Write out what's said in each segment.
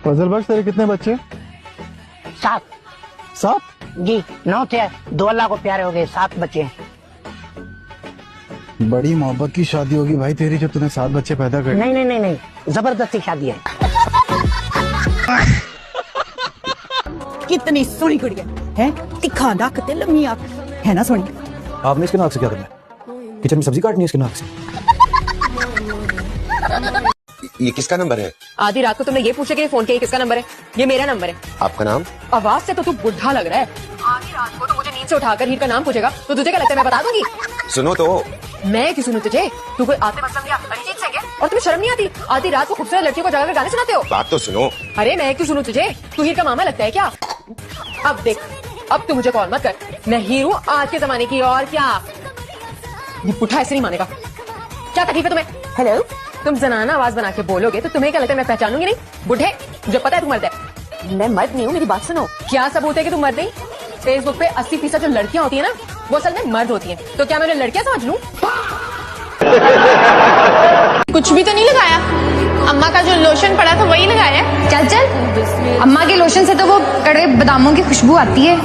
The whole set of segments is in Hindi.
फजल बख्श तेरे कितने बच्चे? 7। 7? जी 9 थे, 2 अल्लाह को प्यारे हो गए, 7 बच्चे हैं। बड़ी मोहब्बत की शादी होगी भाई तेरी जो तूने 7 बच्चे पैदा कर। नहीं नहीं नहीं नहीं, जबरदस्ती शादी है। कितनी सोहनी कुड़ी है, तिखा नक ते लम्मी आंख है ना सोहनी। आपने इसके नाक से क्या करना है? किचन में सब्जी काटनी है इसके नाक से। ये किसका नंबर है? आधी रात को तुमने ये पूछा कि फोन किया किसका नंबर है? ये मेरा नंबर है। आपका नाम? आवाज से तो तू बुढ़ा लग रहा है। आधी रात को तो मुझे नींद से उठाकर हीर का नाम पूछेगा तो तुझे क्या लगता है मैं बता दूंगी? सुनो तो। मैं क्यों सुनूं तुझे? तू कोई आतिफ असलम या अरिजीत सिंह है और तुम्हें शर्म नहीं आती? आधी रात को खूबसूरत लड़कियों को जगाकर गाने सुनाते हो। बात तो सुनो। अरे मैं क्यों सुनूं तुझे? तू हीर का मामा लगता है क्या? अब देख, अब तू मुझे कॉल मत कर। मैं हीर हूँ आज के जमाने की, और क्या? ये पुट्ठा ऐसे नहीं मानेगा। क्या तकलीफ है तुम्हें? हेलो, तुम जनाना आवाज बना के बोलोगे तो तुम्हें क्या लगता है मैं पहचानूंगी नहीं? बुढ़े, मुझे पता है तू मर्द है। मैं मर्द नहीं हूँ, मेरी बात सुनो। क्या सबूत है कि तुम मर्द नहीं? फेसबुक पे 80% जो लड़कियां होती है ना, वो असल में मर्द होती हैं। तो क्या मैं उन्हें लड़कियां समझ लूं? कुछ भी तो नहीं लगाया। अम्मा का जो लोशन पड़ा था वही लगाया। चल चल, अम्मा के लोशन से तो वो कड़वे बादामों की खुशबू आती है,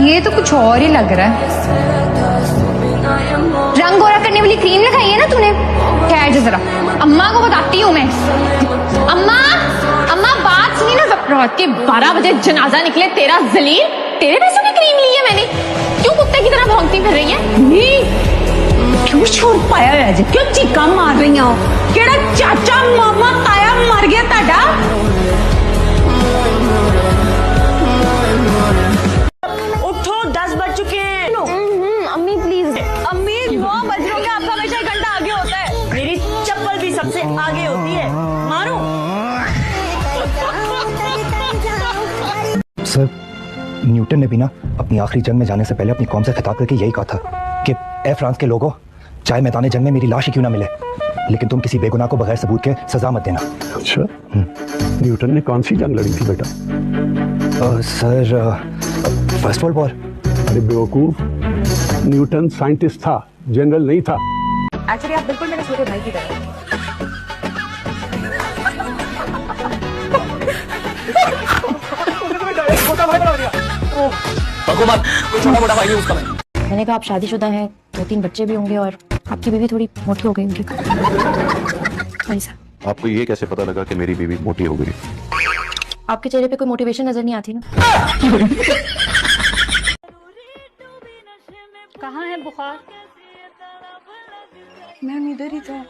ये तो कुछ और ही लग रहा है। रंग गोरा करने वाली क्रीम लगाई है ना तूने? ठहर जा जरा, अम्मा को बताती हूँ मैं। अम्मा, अम्मा बात सुनी ना, रात के 12 बजे जनाजा निकले तेरा जलील, तेरे पैसों की क्रीम ली है मैंने। क्यों कुत्ते की तरह भौंकती फिर रही है? क्यों छोड़ पाया है जे? क्यों चीका मार रही हो? केड़ा चाचा मामा ताया मर गया ताड़ा? उठो, 10 बज चुके हैं। अम्मी प्लीज। अम्मी 9 बज रहे होंगे, आपका हमेशा 1 घंटा आगे होता है। मेरी चप्पल भी सबसे आगे होती है। मारो। सर, न्यूटन ने भी ना अपनी आखिरी जंग में जाने से पहले अपनी कौम से खिताब करके यही कहा था कि ए फ्रांस के लोगों, चाहे मैदान जंग में मेरी लाश ही क्यों ना मिले, लेकिन तुम किसी बेगुनाह को बगैर सबूत के सजा मत देना। अच्छा, न्यूटन ने कौन सी जंग लड़ी थी बेटा? Sir, first world war. अरे बेवकूफ, न्यूटन साइंटिस्ट था, जनरल नहीं था। एक्चुअली आप बिल्कुल मेरे छोटे भाई की तरह। मैंने कहा आप शादीशुदा हैं, 2-3 बच्चे भी होंगे और आपकी बीवी थोड़ी मोटी हो गई होगी। आपको ये कैसे पता लगा कि मेरी बीवी मोटी हो गई? आपके चेहरे पे कोई मोटिवेशन नजर नहीं आती ना। कहाँ है बुखार? मैं इधर ही था।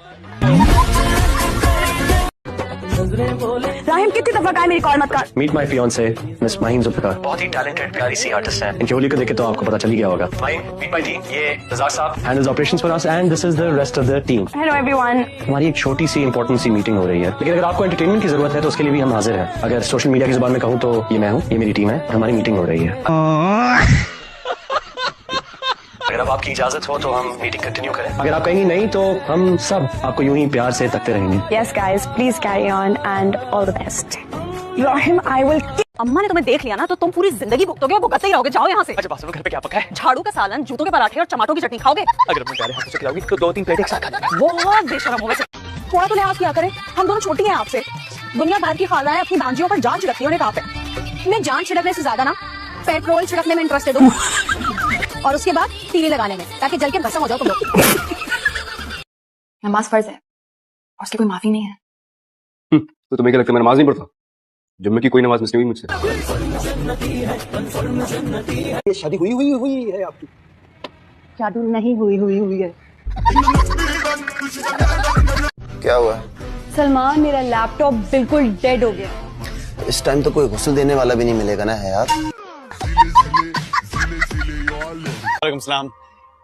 राहिम कितनी दफा कहा मेरी कॉल मत कर। Meet my fiancee miss Maheen Zulfiqar, बहुत ही टैलेंटेड प्यारी सी आर्टिस्ट हैं। इनकी होली को देख के तो आपको पता चल ही गया होगा। माहीन, मीट माय टीम, ये रज़ाक साहब handles operations for us and this is the rest of the team. Hello everyone. हमारी एक छोटी सी इंपॉर्टेंट सी मीटिंग हो रही है, लेकिन अगर आपको एंटरटेनमेंट की जरूरत है तो उसके लिए भी हम हाजिर हैं। अगर सोशल मीडिया की जुबान में कहूँ तो ये मैं हूँ, ये मेरी टीम है और हमारी मीटिंग हो रही है। अगर अब आपकी इजाजत हो तो हम मीटिंग कंटिन्यू करें। अगर आप कहेंगी नहीं तो हम सब आपको यूं ही प्यार से तकते रहेंगे। Yes guys, please carry on and all the best. Rahim, I will. अम्मा ने तुम्हें देख लिया ना तो तुम पूरी जिंदगी भुगतोगे और भुगतते ही रहोगे। जाओ यहाँ से। अच्छा बात सुनो, घर पे क्या पका है? झाड़ू का सालन, जूतों के पराठे और टमाटो की चटनी खाओगे? अगर अपने प्यारे हाथों से खिलाओगी तो 2-3 प्लेट एक साथ खा लेंगे। बहुत बेशरम हो वैसे। थोड़ा तो लिहाज किया करें, हम दोनों छोटी हैं आपसे। दुनिया भर की खालाएं अपनी भांजियों पर जान छिड़कती है, उन्हें कहा पे मैं जान छिड़कने से ज्यादा ना पेट्रोल छिड़कने में इंटरेस्टेड हूँ और उसके बाद तीली लगाने में, ताकि जल के भस्म हो जाओ तुम लोग। नमाज फर्ज है और उसकी कोई माफी नहीं है। तो तुम्हें क्या लगता है मैं नमाज नहीं पढ़ता? जुम्मे की कोई नमाज मिस नहीं हुई मुझसे। ये शादी हुई है आपकी? जादू नहीं हुई है। क्या हुआ? सलमान, मेरा लैपटॉप बिल्कुल डेड हो गया। इस टाइम तो कोई गुस्ल देने वाला भी नहीं मिलेगा ना है यार। वालेकुम सलाम।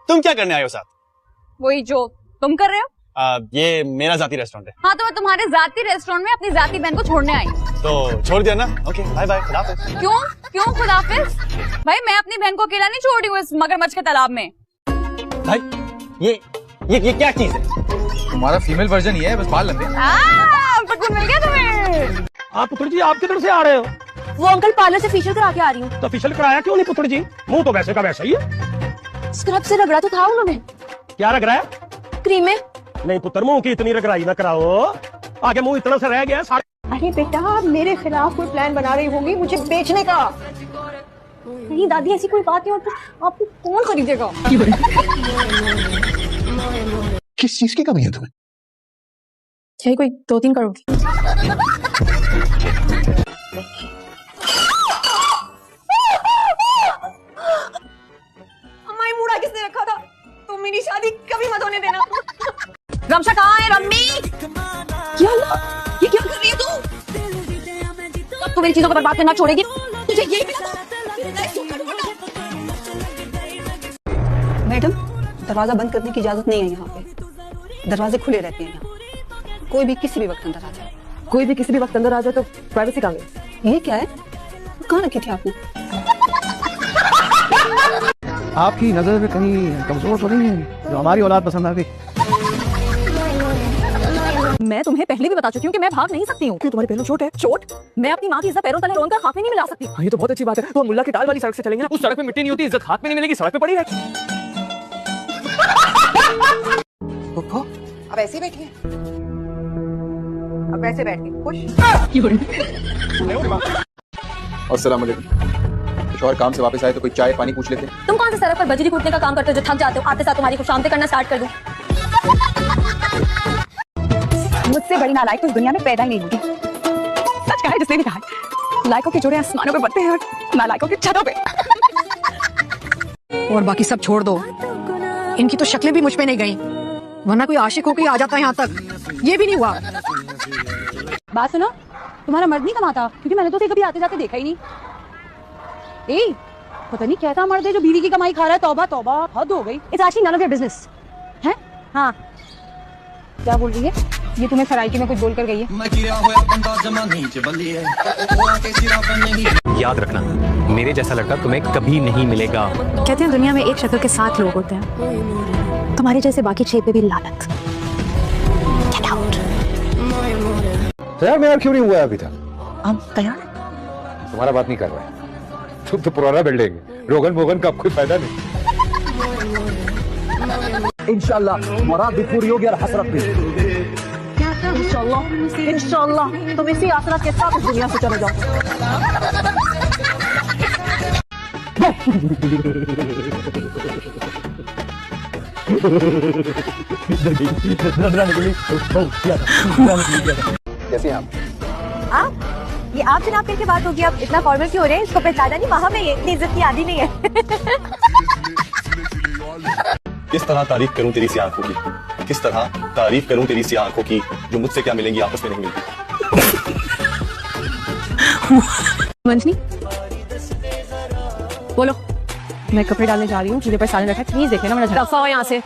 तुम क्या करने आए हो साथ? वही जो तुम कर रहे हो। ये मेरा जाती रेस्टोरेंट है। हाँ, तो मैं तुम्हारे जाती रेस्टोरेंट में अपनी जाती बहन को छोड़ने आई। तो छोड़ दिया ना? ओके, बाय बाय, खुदा हाफिज। क्यों खुदाफिज? भाई मैं अपनी बहन को अकेला नहीं छोड़ रही हूँ इस मगरमच्छ के तालाब में। भाई ये क्या चीज है? तुम्हारा फीमेल वर्जन ये है, बस बाल लंबे। पटकून मिल गया तुम्हें। आप पुत्र जी आप किधर से आ रहे हो? वो अंकल पार्लर से फेशियल करा के आ रही हूँ। तो फेशियल कराया क्यों नहीं पुत्र जी? मुंह तो वैसे का वैसा ही है। स्क्रब से रगड़ा तो था उन्होंने। क्या रग रहा है? क्रीम में। नहीं पुत्र, मुंह की इतनी रगड़ाई ना कराओ, आगे मुंह इतना सा रह गया, सारे अरे बेटा, मेरे खिलाफ कोई प्लान बना रही होगी मुझे बेचने का। नहीं दादी, ऐसी कोई बात नहीं और तो आपको कौन खरीदेगा? किस चीज की कमी है तुम्हें? चाहिए कोई 2-3 करोड़ की। अम्मा, ये मूड़ा किसने रखा था? तुम मेरी शादी कभी मत होने देना। गमछा कहाँ है रम्मी? क्या हुआ? ये क्या कर रही है तू? अब तो मेरी चीजों को बर्बाद करना छोड़ेगी। तुझे यही मिला था? मैडम, दरवाजा बंद करने की इजाजत नहीं है यहाँ पे। दरवाजे खुले रहते हैं यहाँ। कोई भी किसी भी वक्त अंदर आ जाए। कोई भी किसी भी वक्त अंदर आ जाए तो प्राइवेसी कहाँ गई? ये क्या है? कहाँ रखी थी आपने? आपकी नजर में कहीं कमजोर तो नहीं है जो हमारी औलाद पसंद आ गई? मैं तुम्हें पहले भी बता चुकी हूँ कि मैं भाग नहीं सकती हूँ। क्यों, तुम्हारे पैरों चोट है? चोट? मैं अपनी माँ की इज्जत पैरों तले रोनकर हाथ में नहीं मिला सकती। ये तो बहुत अच्छी बात है। तो हम मुल्ला की टाल वाली सड़क से चलेंगे ना, उस सड़क पे मिट्टी नहीं होती, इज्जत हाथ में नहीं मिलेगी, सड़क पे पड़ी है। अब ऐसे बैठिए, अब ऐसे बैठ के खुश। अस्सलाम वालेकुम। कुछ और काम से वापस आए तो कोई चाय पानी पूछ लेते। तुम कौन से सड़क पर बजरी कूटने का काम करते हो जो थक जाते हो? आते साथ तुम्हारी को शांति करना स्टार्ट कर दूं? मुझसे बड़ी नालायक तो इस दुनिया में पैदा ही नहीं होगी। सच कहा है जिसने भी कहा है, लायकों के जोड़े आसमानों पे बढ़ते हैं और नालायकों के छतों पे। और बाकी सब छोड़ दो, इनकी तो शक्लें भी मुझ पे नहीं गई, वरना कोई आशिक होकर आ जाता है यहाँ तक। ये भी नहीं हुआ। बात सुनो, तुम्हारा मर्द नहीं कमाता, क्योंकि मैंने तो उसे कभी आते जाते देखा ही नहीं। ए, पता नहीं कैसा मर्द है जो बीवी की कमाई खा रहा है। तौबा तौबा, हद हो गई। It's actually none of your business है। हाँ, क्या बोल रही है? ये तुम्हें सराइकी में कुछ बोल कर गई है? याद रखना, मेरे जैसा लड़का तुम्हें कभी नहीं मिलेगा। कहते हैं दुनिया में एक शक्ल के 7 लोग होते हैं, तुम्हारे जैसे बाकी 6 पे भी लानत। Get out. तैयार में यार क्यों नहीं हुआ अभी तक? हम तैयार। तुम्हारा बात नहीं कर रहा है। तुम तो पुराना बिल्डिंग, रोगन भोगन का कोई फायदा नहीं। इंशाल्लाह मुराद भी पूरी होगी और हसरत भी। इंशाल्लाह, इंशाल्लाह तुम इसी आसरत के साथ इस दुनिया से चले जाओ। कैसे आप? ये आप जनाब करके बात होगी, अब इतना फॉर्मल क्यों हो रहे हैं? इसको पहचाना नहीं, वहाँ में ये इतनी इज्जत की आदि नहीं है। किस तरह तारीफ करूं तेरी सी आंखों की, किस तरह तारीफ करूं तेरी सी आंखों की, जो मुझसे क्या मिलेंगी आपस में नहीं मिलती। मंजनी, बोलो। मैं कपड़े डालने जा रही हूँ, मुझे पर साले रखा है, प्लीज देख लेना मेरा। दफा हो यहाँ से।